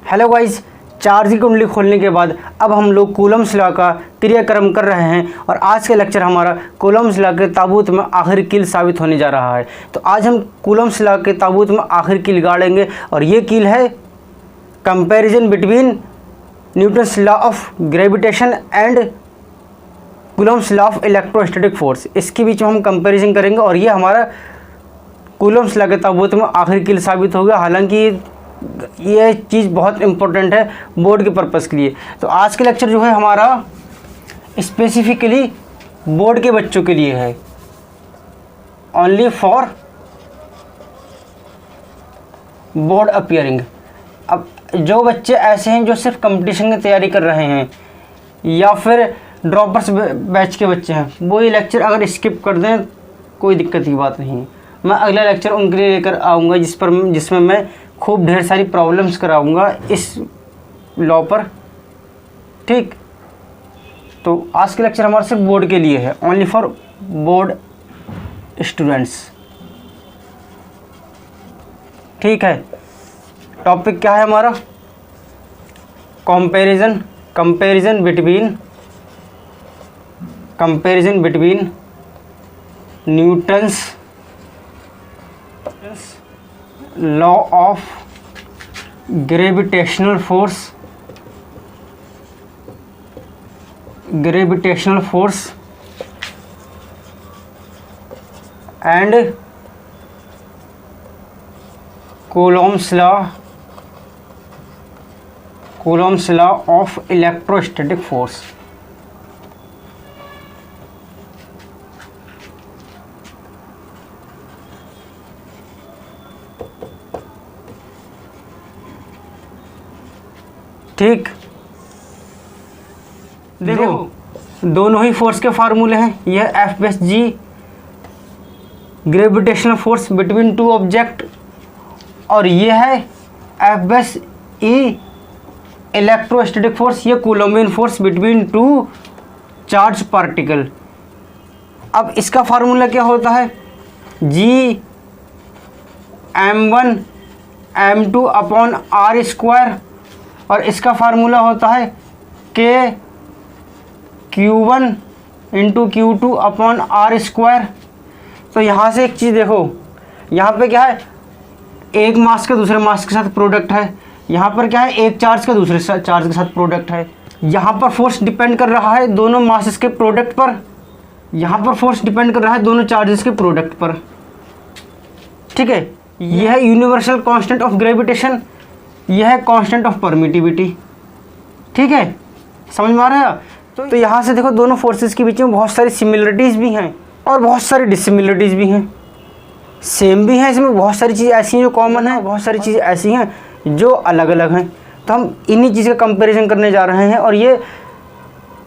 Hello guys, charge की कुंडली खोलने के बाद अब हम लोग कूलम्स लॉ का क्रियाक्रम कर रहे हैं और आज का लेक्चर हमारा कूलम्स लॉ के ताबूत में आखिरी कील साबित होने जा रहा है। तो आज हम कूलम्स लॉ के ताबूत में आखिरी कील गाड़ेंगे और ये कील है comparison between Newton's law of gravitation and Coulomb's law of electrostatic force. इसके बीच में हम कंपैरिजन करेंगे और ये हमारा कूलम्स लॉ के ताबूत में आखिरी कील साबित होगा। हालांकि ये चीज़ बहुत इम्पोर्टेंट है बोर्ड के पर्पज़ के लिए। तो आज का लेक्चर जो है हमारा स्पेसिफिकली बोर्ड के बच्चों के लिए है, ओनली फॉर बोर्ड अपीयरिंग। अब जो बच्चे ऐसे हैं जो सिर्फ कंपटीशन की तैयारी कर रहे हैं या फिर ड्रॉपर्स बैच के बच्चे हैं, वो ये लेक्चर अगर स्किप कर दें कोई दिक्कत की बात नहीं है। मैं अगला लेक्चर उनके लिए लेकर आऊँगा जिसमें मैं खूब ढेर सारी प्रॉब्लम्स कराऊंगा इस लॉ पर। ठीक, तो आज का लेक्चर हमारा सिर्फ बोर्ड के लिए है, ओनली फॉर बोर्ड स्टूडेंट्स। ठीक है, टॉपिक क्या है हमारा? Comparison between Newton's law of gravitational force and Coulomb's law of electrostatic force. ठीक, देखो दोनों ही फोर्स के फार्मूले हैं। यह F base G gravitational force between two object और ये है F base E electrostatic force, ये Coulombian force between two charge particle. अब इसका फार्मूला क्या होता है? जी m1 m2 upon are square और इसका फार्मूला होता है के Q1 into Q2 upon are square. तो यहाँ से एक चीज़ देखो, यहाँ पे क्या है, एक मास का दूसरे मास के साथ प्रोडक्ट है। यहाँ पर क्या है, एक चार्ज का दूसरे चार्ज के साथ प्रोडक्ट है। यहाँ पर फोर्स डिपेंड कर रहा है दोनों मासेस के प्रोडक्ट पर, यहाँ पर फोर्स डिपेंड कर रहा है दोनों चार्जेस के प्रोडक्ट पर। ठीक है, यह है यूनिवर्सल कांस्टेंट ऑफ ग्रेविटेशन, यह है कांस्टेंट ऑफ परमिटिविटी। ठीक है, समझ में आ रहा है? तो यहाँ से देखो दोनों फोर्सेस के बीच में बहुत सारी सिमिलरिटीज़ भी हैं और बहुत सारी डिसिमिलरिटीज़ भी हैं, सेम भी हैं। इसमें बहुत सारी चीज़ें ऐसी हैं जो कॉमन हैं, बहुत सारी चीज़ें ऐसी हैं जो अलग अलग हैं। तो हम इन्हीं चीज़ का कंपैरिजन करने जा रहे हैं और ये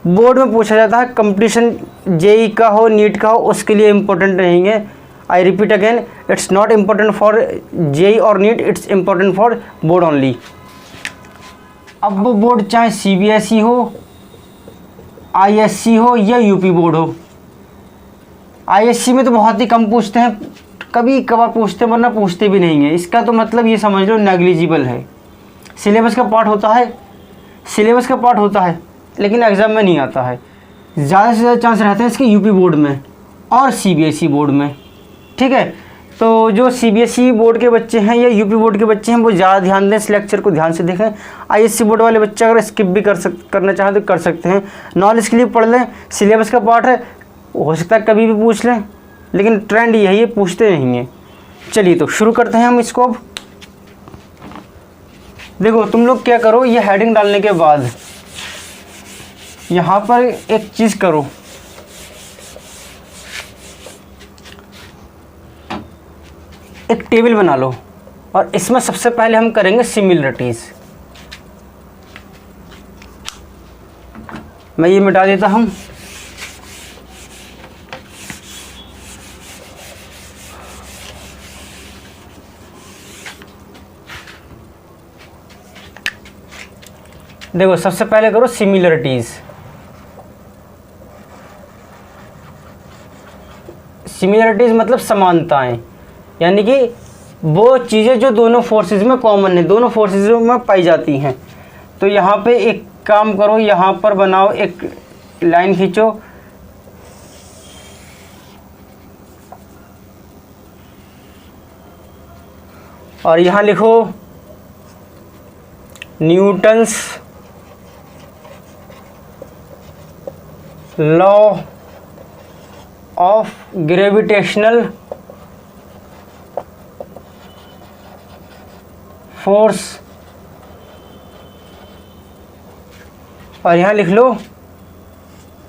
बोर्ड में पूछा जाता है। कंपटीशन जेई का हो, नीट का हो, उसके लिए इम्पोर्टेंट रहेंगे। I repeat again, it's not important for JEE और NEET, it's important for board only. अब वो बोर्ड चाहे सीबीएसई हो, आईएससी हो या यूपी बोर्ड हो। आईएससी में तो बहुत ही कम पूछते हैं, कभी कभार पूछते हैं वरना पूछते भी नहीं हैं। इसका तो मतलब ये समझ लो नेग्लिजिबल है। सिलेबस का पार्ट होता है लेकिन एग्ज़ाम में नहीं आता है। ज़्यादा से ज़्यादा चांस रहते हैं इसके यूपी बोर्ड में और सीबीएसई बोर्ड में। ठीक है, तो जो सीबीएसई बोर्ड के बच्चे हैं या यूपी बोर्ड के बच्चे हैं वो ज़्यादा ध्यान दें, इस लेक्चर को ध्यान से देखें। आईएससी बोर्ड वाले बच्चे अगर स्किप भी करना चाहें तो कर सकते हैं, नॉलेज के लिए पढ़ लें। सिलेबस का पार्ट है, हो सकता है कभी भी पूछ लें, लेकिन ट्रेंड यही है, पूछते नहीं हैं। चलिए तो शुरू करते हैं हम इसको। अब देखो तुम लोग क्या करो, ये हेडिंग डालने के बाद यहाँ पर एक चीज़ करो, एक टेबल बना लो और इसमें सबसे पहले हम करेंगे सिमिलरिटीज़। मैं ये मिटा देता हूँ। देखो सबसे पहले करो सिमिलरिटीज़। सिमिलरिटीज़ मतलब समानताएं, यानी कि वो चीज़ें जो दोनों फोर्सेस में कॉमन है, दोनों फोर्सेस में पाई जाती हैं। तो यहाँ पे एक काम करो, यहाँ पर बनाओ, एक लाइन खींचो, और यहाँ लिखो Newton's law of gravitational force, और यहाँ लिख लो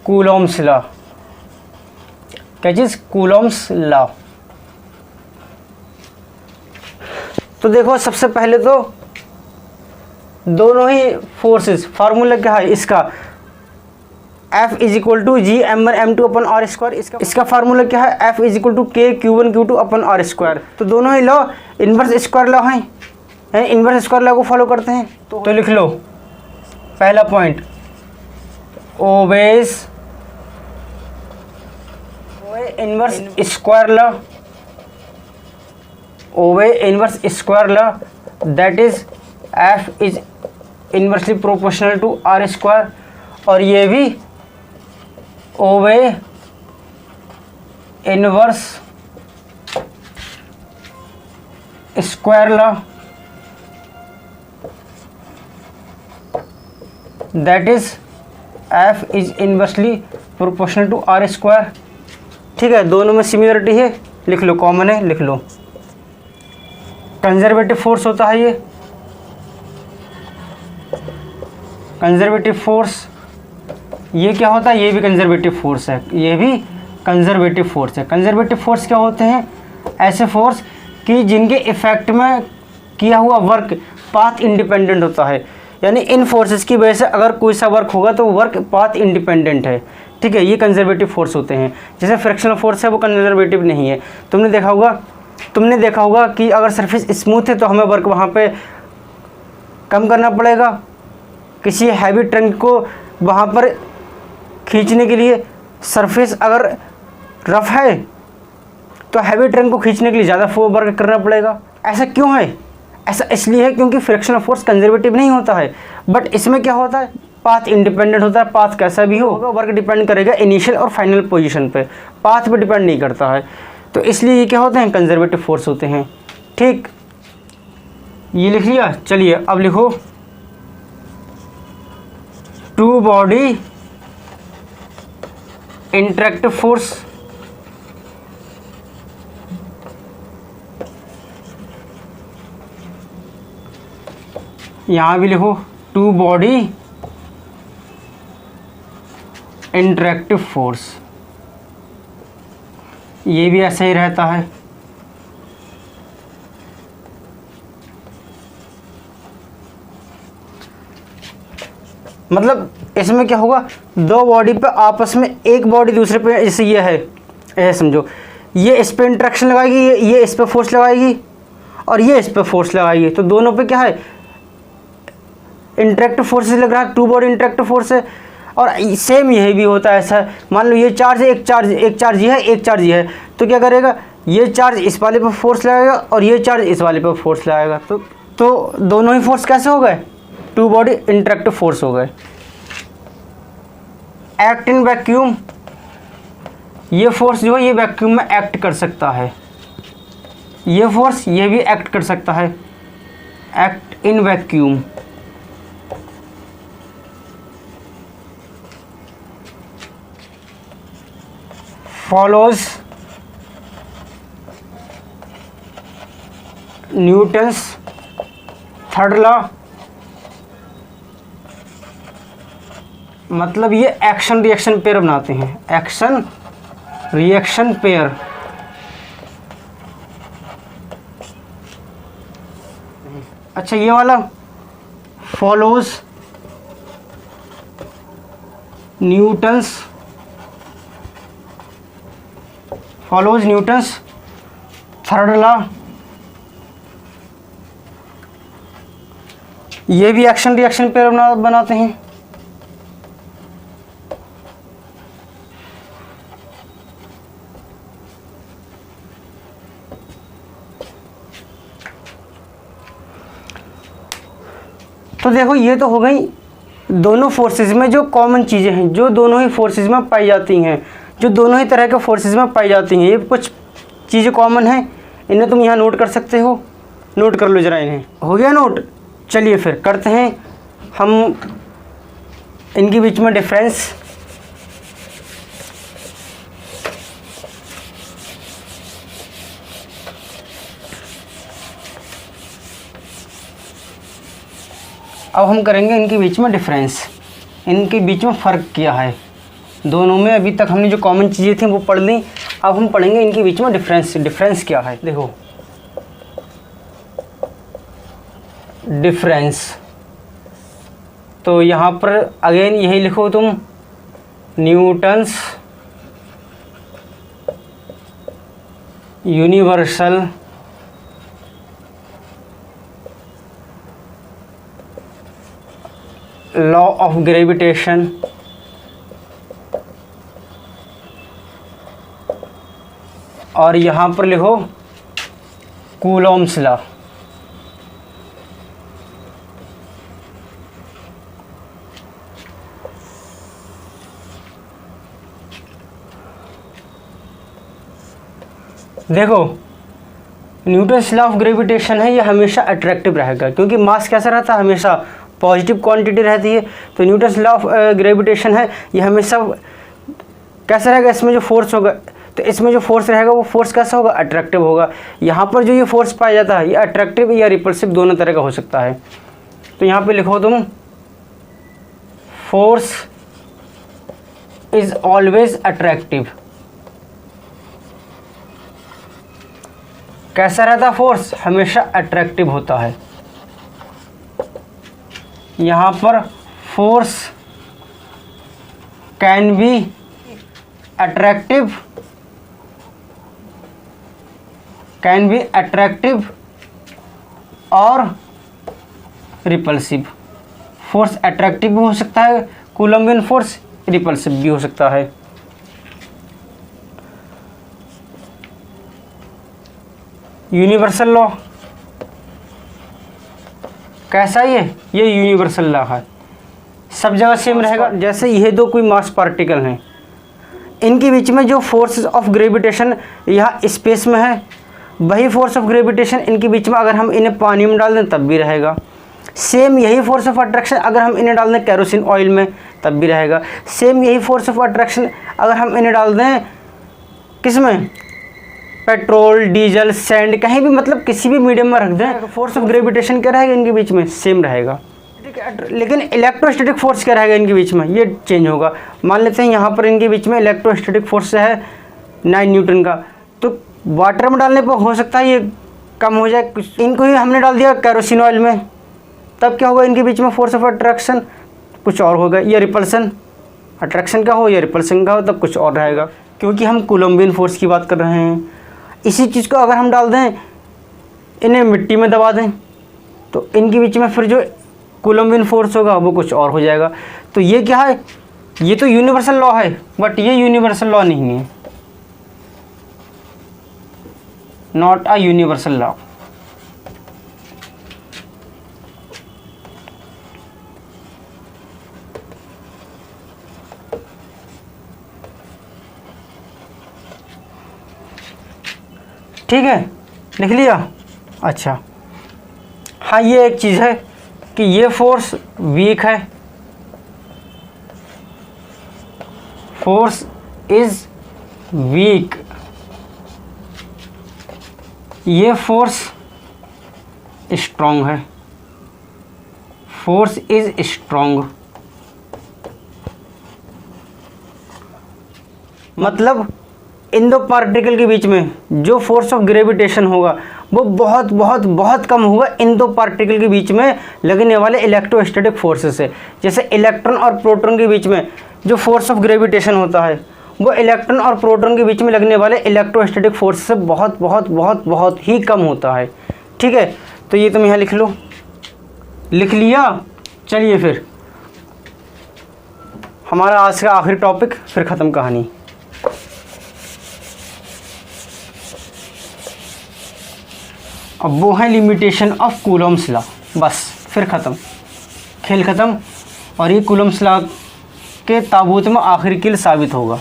कूलॉम्स लॉ। क्या चीज़? Coulomb's law. तो देखो सबसे पहले तो दोनों ही फोर्सेस, फार्मूला क्या है इसका? F is equal to G m1 m2 upon r square. इसका फार्मूला क्या है? F इज इक्वल टू के Q1 Q2 अपन आर स्क्वायर। तो दोनों ही लॉ इन्वर्स स्क्वायर लॉ हैं, इन्वर्स स्क्वायर लॉ को फॉलो करते हैं। तो लिख लो पहला point, obeys inverse square law, obey inverse square law, that is F is inversely proportional to R square, और ये भी obey inverse square law, that is F is inversely proportional to R square. ठीक है, दोनों में similarity है, लिख लो, common है, लिख लो। कंजर्वेटिव फोर्स होता है ये, कंजर्वेटिव फोर्स। ये क्या होता है? ये भी कंजर्वेटिव फोर्स है, ये भी कंजर्वेटिव फोर्स है। कंजर्वेटिव फोर्स क्या होते हैं? ऐसे फोर्स कि जिनके इफेक्ट में किया हुआ वर्क पाथ इंडिपेंडेंट होता है, यानी इन फोर्सेस की वजह से अगर कोई सा वर्क होगा तो वर्क पाथ इंडिपेंडेंट है। ठीक है, ये कंजर्वेटिव फोर्स होते हैं। जैसे फ्रिक्शनल फोर्स है वो कंजर्वेटिव नहीं है। तुमने देखा होगा कि अगर सरफेस स्मूथ है तो हमें वर्क वहाँ पे कम करना पड़ेगा। किसी हैवी ट्रंक को वहाँ पर खींचने के लिए, सरफेस अगर रफ है तो हैवी ट्रंक को खींचने के लिए ज़्यादा वर्क करना पड़ेगा। ऐसा क्यों है? ऐसा इसलिए है क्योंकि फ्रिक्शनल फोर्स कंजर्वेटिव नहीं होता है, बट इसमें क्या होता है? पाथ इंडिपेंडेंट होता है। पाथ कैसा भी होगा, वर्क डिपेंड करेगा इनिशियल और फाइनल पोजीशन पे, पाथ पे डिपेंड नहीं करता है। तो इसलिए ये क्या होते हैं? कंजर्वेटिव फोर्स होते हैं। ठीक, ये लिख लिया। चलिए अब लिखो टू बॉडी इंटरेक्टिव फोर्स। यहां भी लिखो टू बॉडी इंटरेक्टिव फोर्स। ये भी ऐसा ही रहता है। मतलब इसमें क्या होगा? दो बॉडी पे आपस में, एक बॉडी दूसरे पे, जैसे ये है, ऐसे समझो, ये इस पे इंट्रैक्शन लगाएगी, ये इस पे फोर्स लगाएगी, और ये इस पे फोर्स लगाएगी। तो दोनों पे क्या है? इंटरेक्टिव फोर्सेस लग रहा है, टू बॉडी इंटरेक्टिव फोर्स है। और सेम यही भी होता है ऐसा। मान लो ये चार्ज है, एक चार्ज ये है, एक चार्ज ये है, तो क्या करेगा? ये चार्ज इस वाले पे फोर्स लगाएगा और ये चार्ज इस वाले पे फोर्स लगाएगा। तो दोनों ही फोर्स कैसे हो गए? टू बॉडी इंटरेक्टिव फोर्स हो गए। एक्ट इन वैक्यूम, ये फोर्स जो है ये वैक्यूम में एक्ट कर सकता है। ये फोर्स ये भी एक्ट कर सकता है। Act in vacuum. Follows Newton's third law. मतलब ये एक्शन रिएक्शन पेयर बनाते हैं, एक्शन रिएक्शन पेयर। अच्छा, ये वाला फॉलोज न्यूटन्स थर्ड लॉ। ये भी एक्शन रिएक्शन पेयर बनाते हैं। तो देखो ये तो हो गई दोनों फोर्सेस में जो कॉमन चीज़ें हैं, जो दोनों ही फोर्सेस में पाई जाती हैं, जो दोनों ही तरह के फोर्सेस में पाई जाती हैं, ये कुछ चीज़ें कॉमन हैं, इन्हें तुम यहाँ नोट कर सकते हो। नोट कर लो जरा इन्हें। हो गया नोट? चलिए फिर करते हैं हम इनके बीच में डिफरेंस। अब हम करेंगे इनके बीच में डिफरेंस, इनके बीच में फ़र्क क्या है दोनों में। अभी तक हमने जो कॉमन चीज़ें थी वो पढ़ ली, अब हम पढ़ेंगे इनके बीच में डिफरेंस। डिफरेंस क्या है देखो, डिफरेंस तो यहाँ पर अगेन यही लिखो तुम, Newton's universal law of gravitation और यहाँ पर लिखो कूलॉम्स लॉ। देखो न्यूटन्स लॉ ऑफ ग्रेविटेशन है, ये हमेशा अट्रैक्टिव रहेगा क्योंकि मास कैसा रहता है, हमेशा पॉजिटिव क्वांटिटी रहती है। तो न्यूटन्स लॉ ऑफ ग्रेविटेशन है, ये हमेशा कैसा रहेगा, इसमें जो फोर्स होगा, तो इसमें जो फोर्स रहेगा वो फोर्स कैसा होगा, अट्रैक्टिव होगा। यहाँ पर जो ये फोर्स पाया जाता है ये अट्रैक्टिव या रिपल्सिव दोनों तरह का हो सकता है। तो यहाँ पे लिखो तुम, फोर्स इज ऑलवेज अट्रैक्टिव। कैसा रहता फोर्स, हमेशा अट्रैक्टिव होता है। यहाँ पर force can be attractive, can be attractive और रिपल्सिव। फोर्स अट्रैक्टिव भी हो सकता है, कूलम्बियन फोर्स रिपल्सिव भी हो सकता है। यूनिवर्सल लॉ कैसा है, ये यूनिवर्सल लॉ है, सब जगह सेम रहेगा। जैसे ये दो कोई मास पार्टिकल हैं, इनके बीच में जो फोर्स ऑफ ग्रेविटेशन यहाँ स्पेस में है, वही फोर्स ऑफ ग्रेविटेशन इनके बीच में अगर हम इन्हें पानी में डाल दें तब भी रहेगा। सेम यही फोर्स ऑफ अट्रैक्शन अगर हम इन्हें डाल दें केरोसिन ऑयल में तब भी रहेगा। सेम यही फोर्स ऑफ अट्रैक्शन अगर हम इन्हें डाल दें किस में, पेट्रोल, डीजल, सैंड, कहीं भी मतलब किसी भी मीडियम में रख दें, फोर्स ऑफ ग्रेविटेशन क्या रहेगा इनके बीच में, सेम रहेगा। लेकिन इलेक्ट्रोस्टैटिक फोर्स क्या रहेगा इनके बीच में, ये चेंज होगा। मान लेते हैं यहाँ पर इनके बीच में इलेक्ट्रोस्टैटिक फोर्स है 9 न्यूटन का, तो वाटर में डालने पर हो सकता है ये कम हो जाए। इनको ही हमने डाल दिया केरोसिन ऑयल में, तब क्या होगा, इनके बीच में फोर्स ऑफ अट्रैक्शन कुछ और होगा, या रिपल्सन, अट्रैक्शन का हो या रिपल्सन का हो तब कुछ और रहेगा, क्योंकि हम कूलम्बियन फोर्स की बात कर रहे हैं। इसी चीज़ को अगर हम डाल दें, इन्हें मिट्टी में दबा दें, तो इनके बीच में फिर जो कूलम्बियन फोर्स होगा वो कुछ और हो जाएगा। तो ये क्या है, ये तो यूनिवर्सल लॉ है, बट ये यूनिवर्सल लॉ नहीं है, नॉट अ यूनिवर्सल लॉ। ठीक है, लिख लिया। अच्छा हाँ, ये एक चीज़ है कि ये फोर्स वीक है, फोर्स इज वीक, ये फोर्स स्ट्रॉन्ग है, फोर्स इज स्ट्रॉन्ग। मतलब इन दो पार्टिकल के बीच में जो फोर्स ऑफ ग्रेविटेशन होगा वो बहुत बहुत बहुत कम होगा इन दो पार्टिकल के बीच में लगने वाले इलेक्ट्रोस्टैटिक फोर्सेस से। जैसे इलेक्ट्रॉन और प्रोटॉन के बीच में जो फोर्स ऑफ ग्रेविटेशन होता है वो इलेक्ट्रॉन और प्रोटॉन के बीच में लगने वाले इलेक्ट्रोस्टैटिक फोर्स से बहुत बहुत बहुत बहुत ही कम होता है। ठीक है, तो ये तुम यहाँ लिख लो। लिख लिया? चलिए फिर हमारा आज का आखिरी टॉपिक, फिर ख़त्म कहानी। अब वो है लिमिटेशन ऑफ कूलॉम्स लॉ, बस फिर ख़त्म। खेल ख़त्म, और ये कूलम्ब्स लॉ के ताबूत में आखिरी कील साबित होगा।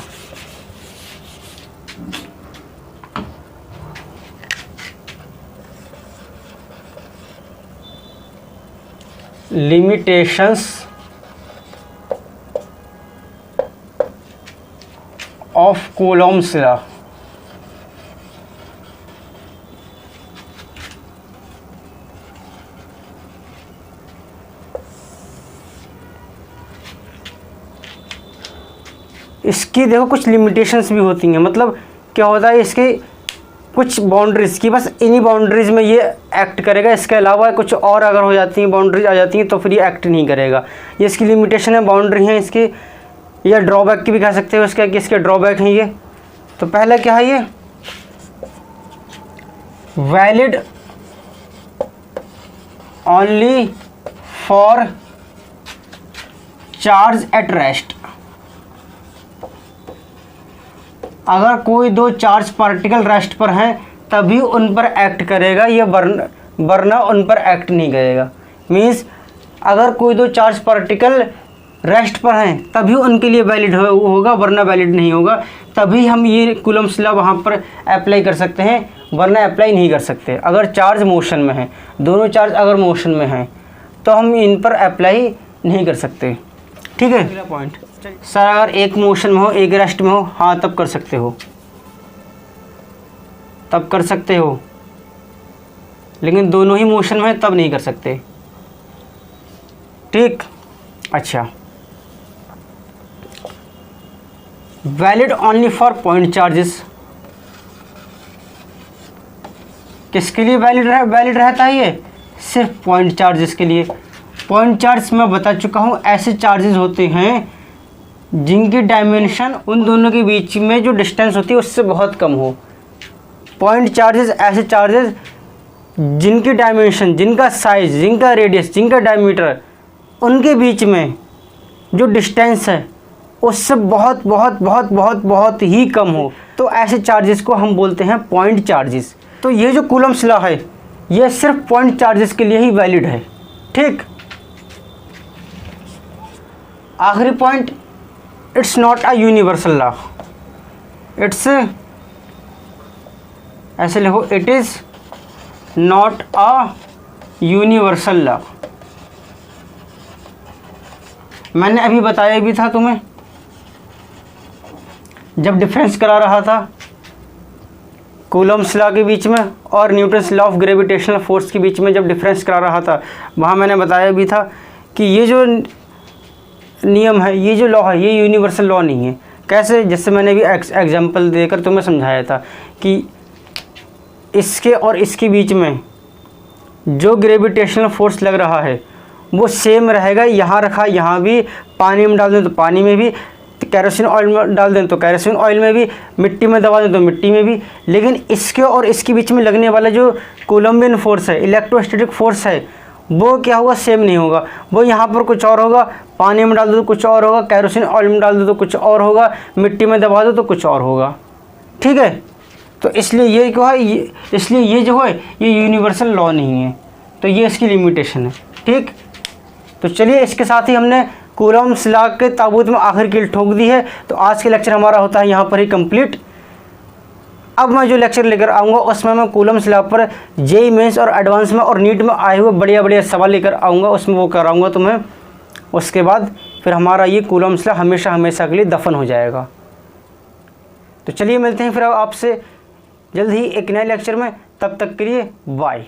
Limitations of Coulomb's law. इसकी देखो कुछ लिमिटेशंस भी होती हैं, मतलब क्या होता है, इसके कुछ बाउंड्रीज़ की, बस इन्हीं बाउंड्रीज़ में ये एक्ट करेगा, इसके अलावा कुछ और अगर हो जाती हैं, बाउंड्रीज आ जाती हैं, तो फिर ये एक्ट नहीं करेगा। ये इसकी लिमिटेशन है, बाउंड्री है इसकी, या ड्रॉबैक की भी कह सकते हो इसके, कि इसके ड्रॉबैक हैं ये। तो पहला क्या है, ये valid only for charge at rest. अगर कोई दो चार्ज पार्टिकल रेस्ट पर हैं तभी उन पर एक्ट करेगा, ये वरना उन पर एक्ट नहीं करेगा। मीन्स अगर कोई दो चार्ज पार्टिकल रेस्ट पर हैं तभी उनके लिए वैलिड होगा, वरना वैलिड नहीं होगा। तभी हम ये कूलम्ब्स लॉ वहाँ पर अप्लाई कर सकते हैं, वरना अप्लाई नहीं कर सकते। अगर चार्ज मोशन में है, दोनों चार्ज अगर मोशन में हैं तो हम इन पर अप्लाई नहीं कर सकते। ठीक है। अगला पॉइंट, सर अगर एक मोशन में हो एक रेस्ट में हो, हाँ तब कर सकते हो, तब कर सकते हो, लेकिन दोनों ही मोशन में है तब नहीं कर सकते। ठीक, अच्छा, valid only for point charges. किसके लिए वैलिड रहता है ये? सिर्फ पॉइंट चार्जेस के लिए। पॉइंट चार्ज मैं बता चुका हूँ, ऐसे चार्जेस होते हैं जिनकी डायमेंशन उन दोनों के बीच में जो डिस्टेंस होती है उससे बहुत कम हो। पॉइंट चार्जेस ऐसे चार्जेस जिनकी डायमेंशन, जिनका साइज, जिनका रेडियस, जिनका डायमीटर, उनके बीच में जो डिस्टेंस है उससे बहुत बहुत बहुत बहुत बहुत ही कम हो, तो ऐसे चार्जेस को हम बोलते हैं पॉइंट चार्जेस। तो ये जो कूलम्ब्स लॉ है ये सिर्फ पॉइंट चार्जेस के लिए ही वैलिड है। ठीक, आखिरी point, it's not a universal law. It's, ऐसे लिखो, it is not a universal law. मैंने अभी बताया भी था तुम्हें जब डिफरेंस करा रहा था कूलम्ब्स लॉ के बीच में और Newton's law of gravitational force के बीच में, जब डिफरेंस करा रहा था वहाँ मैंने बताया भी था कि ये जो नियम है, ये जो लॉ है, ये यूनिवर्सल लॉ नहीं है। कैसे? जैसे मैंने भी एग्जांपल देकर तुम्हें समझाया था कि इसके और इसके बीच में जो ग्रेविटेशनल फोर्स लग रहा है वो सेम रहेगा। यहाँ रखा, यहाँ भी, पानी में डाल दें तो पानी में भी, कैरोसिन ऑयल में डाल दें तो कैरोसिन ऑयल में भी, मिट्टी में दबा दें तो मिट्टी में भी। लेकिन इसके और इसके बीच में लगने वाला जो कोलम्बियन फोर्स है, इलेक्ट्रोस्टैटिक फोर्स है, वो क्या होगा? सेम नहीं होगा। वो यहाँ पर कुछ और होगा, पानी में डाल दो तो कुछ और होगा, कैरोसिन ऑयल में डाल दो तो कुछ और होगा, मिट्टी में दबा दो तो कुछ और होगा। ठीक है, तो इसलिए ये क्या है, इसलिए ये जो है ये यूनिवर्सल लॉ नहीं है, तो ये इसकी लिमिटेशन है। ठीक, तो चलिए इसके साथ ही हमने कूलम्ब्स लॉ के ताबूत में आखिर कील ठोक दी है। तो आज के लेक्चर हमारा होता है यहाँ पर ही कंप्लीट। अब मैं जो लेक्चर लेकर आऊँगा उसमें मैं कूलम्ब्स लॉ पर जेईई मेंस और एडवांस में और नीट में आए हुए बढ़िया बढ़िया सवाल लेकर आऊँगा, उसमें वो कराऊँगा तुम्हें। उसके बाद फिर हमारा ये कूलम्ब्स लॉ हमेशा हमेशा के लिए दफन हो जाएगा। तो चलिए मिलते हैं फिर आपसे जल्द ही एक नए लेक्चर में, तब तक के लिए बाय।